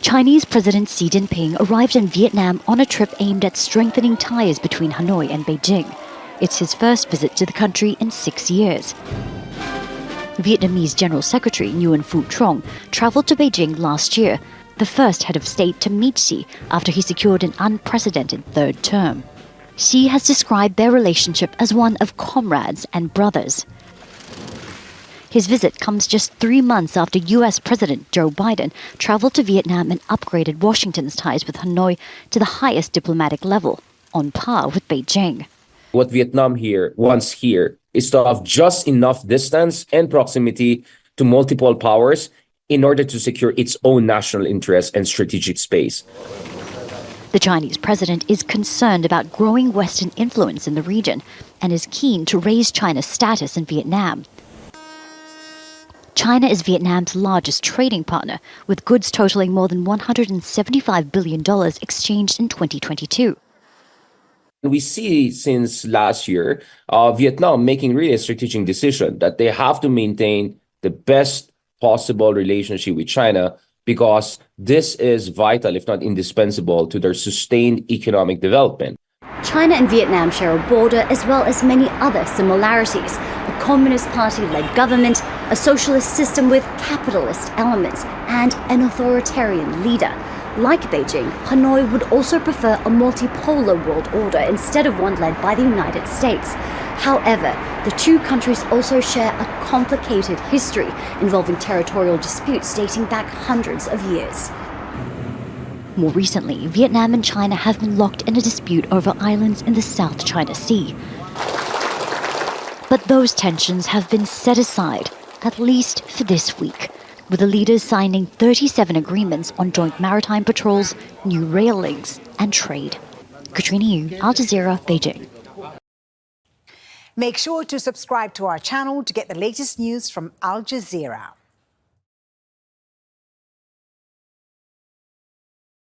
Chinese President Xi Jinping arrived in Vietnam on a trip aimed at strengthening ties between Hanoi and Beijing. It's his first visit to the country in 6 years. Vietnamese General Secretary Nguyen Phu Trong traveled to Beijing last year, the first head of state to meet Xi after he secured an unprecedented third term. Xi has described their relationship as one of comrades and brothers. His visit comes just 3 months after US President Joe Biden traveled to Vietnam and upgraded Washington's ties with Hanoi to the highest diplomatic level, on par with Beijing. What Vietnam wants here is to have just enough distance and proximity to multiple powers in order to secure its own national interests and strategic space. The Chinese president is concerned about growing Western influence in the region and is keen to raise China's status in Vietnam. China is Vietnam's largest trading partner, with goods totaling more than $175 billion exchanged in 2022. We see since last year, Vietnam making really a strategic decision that they have to maintain the best possible relationship with China because this is vital, if not indispensable, to their sustained economic development. China and Vietnam share a border as well as many other similarities. A Communist Party-led government, a socialist system with capitalist elements, and an authoritarian leader. Like Beijing, Hanoi would also prefer a multipolar world order instead of one led by the United States. However, the two countries also share a complicated history involving territorial disputes dating back hundreds of years. More recently, Vietnam and China have been locked in a dispute over islands in the South China Sea. But those tensions have been set aside, at least for this week, with the leaders signing 37 agreements on joint maritime patrols, new rail links, and trade. Katrina Yu, Al Jazeera, Beijing. Make sure to subscribe to our channel to get the latest news from Al Jazeera.